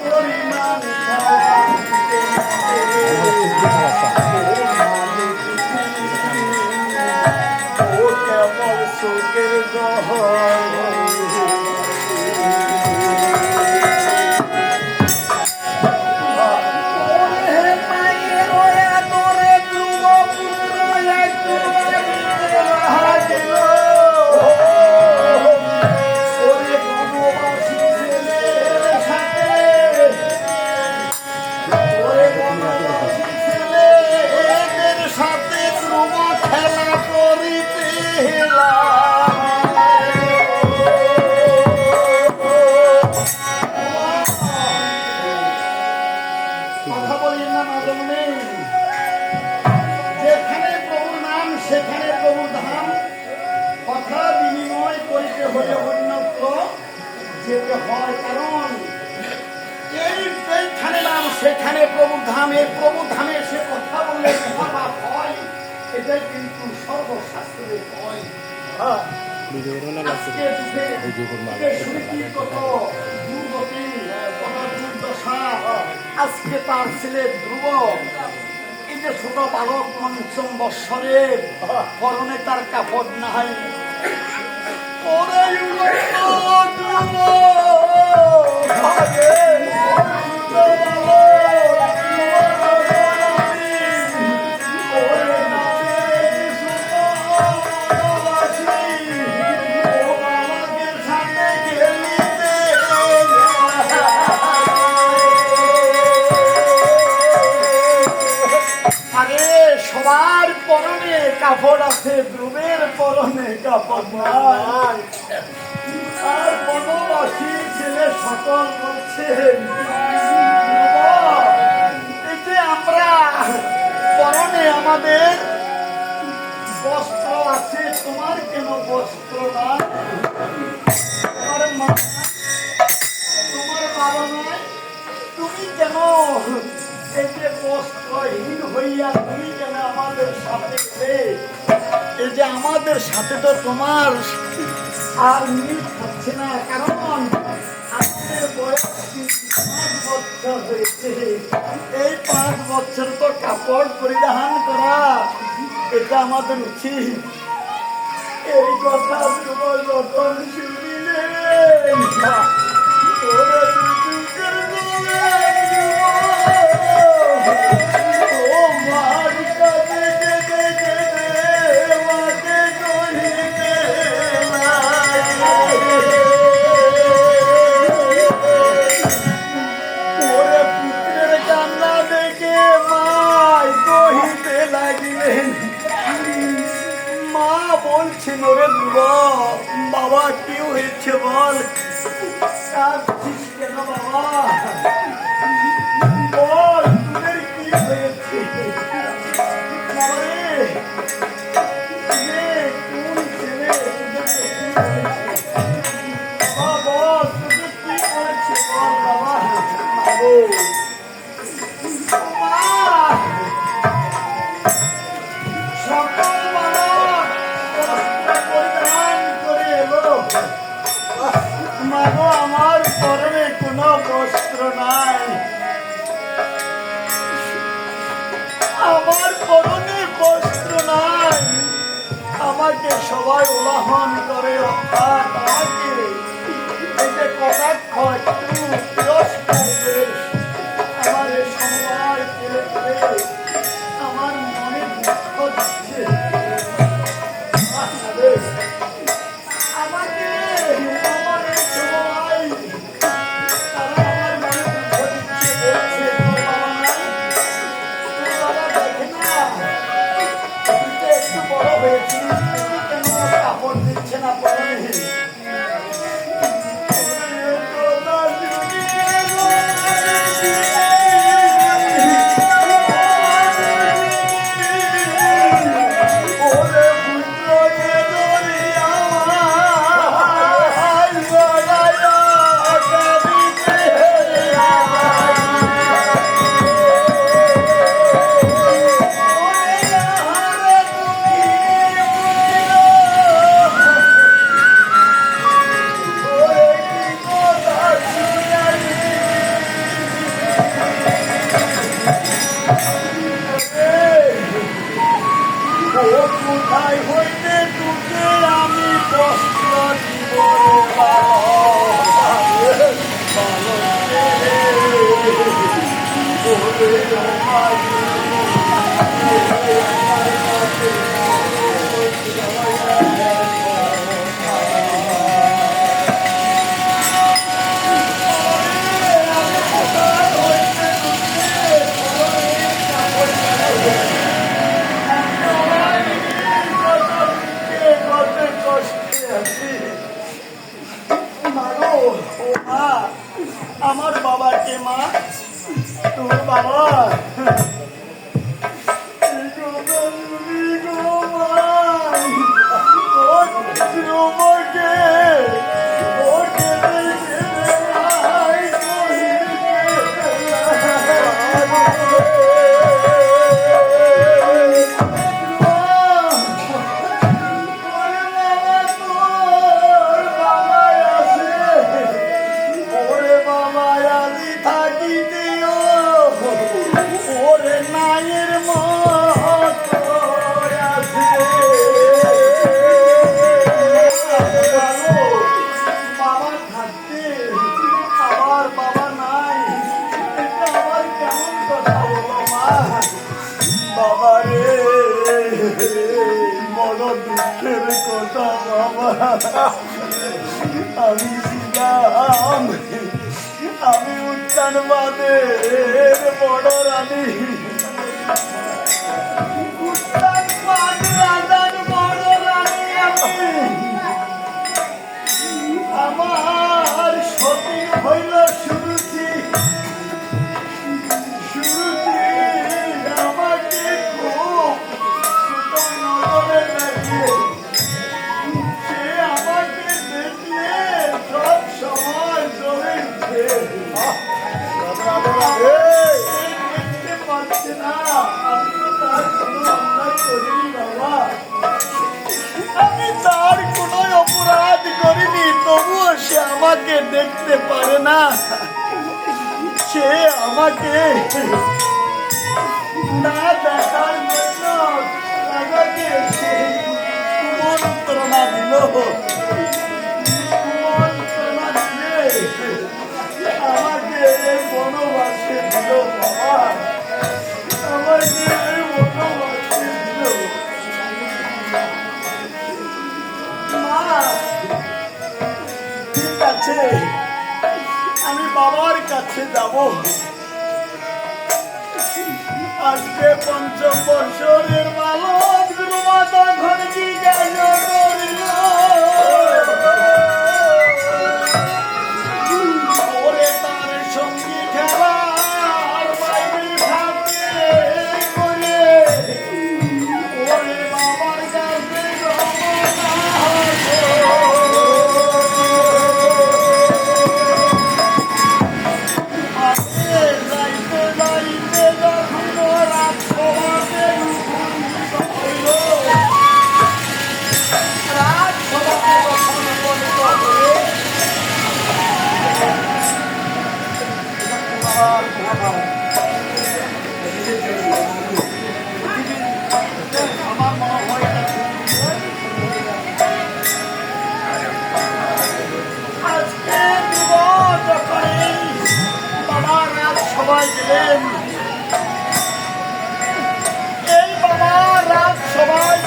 পরিমাণ ও কেবল সুখের সেখানে প্রভু ধামে সে কথা বললে হয় এটাই কিন্তু সর্বশাস্ত্রে হয়। আজকে তার ছেলে ধ্রুব এই যে ছোট বালক ৫ম বৎসরের পরনে তার কাপড় নাই। সবার পরনে কাপড় আছে, ধ্রুবের পরনে কাপড় নাই। আর বনবাসী ছেলে সকল বলছেন এই যে আমরা পরনে আমাদের বস্ত্র আছে, তোমার কেন বস্ত্র না? তোমার বাবা নয়, তুমি কেন এই যে বস্ত্রহীন হইয়া তুমি কেন আমাদের সাথে? এই যে আমাদের সাথে তো তোমার আর মিল খাচ্ছে না, কারণ আমাদের বয়স 5 বছর হয়েছে। এই 5 বছর তো কাপড় পরিধান করা এটা আমাদের উচিত। এই কথা যখন শুনিলেন বলছেন, ওরে বাবা কি হয়েছে বল, কাঁদছিস কেন বাবা? বল তোদের কি হয়েছে? কোন ছেলে বাবা বল তোদের কি করেছে বল বাবা? আমার পরনে কোনো বস্ত্র নাই, আমার পরনে বস্ত্র নাই। আমাকে সবাই উলাহন করে, আমাকে এই যে কটাক্ষ একটু তিরস্কার করে আমার সময় ফেলে ফেলে আমার মনে দুঃখ দিচ্ছে। কাপড় দিচ্ছে না পরনে। তোমার বাবাকে মা, তোমার বাবা আমি ছিলাম, আমি উত্তানবাদের বড় রানী, উত্তানবাদ রাজার বড় রানী আমি। আমার সতীন হইল শুরুছি, আমাকে খুব ছোট নজরে লাগিয়ে আমি তার কোন অপরাধ করিনি, তবুও সে আমাকে দেখতে পারে না। সে আমাকে না দেখার জন্য আমাকে কুমন্ত্রণা দিল, আমাকে বনবাসে দিল বাবা, আমাকে বনবাসে দিল। মা ঠিক আছে, আমি বাবার কাছে যাব। আজকে ৫ম বৎসরের বালক ধ্রুবতা ঘরকি জ্ঞান করিল, ওরে তার সঙ্গী খেলার বাইরে থাকে করে, ওরে বাবার কাছে যাইতে যাইতে যখন রাত সভাতে রাত সভাতে যখন উপনীত হয়ে আমার মনে হয় আজকে দিবস যখন বাবা রাত সবাই গেলেন, এই বাবা রাত সবাই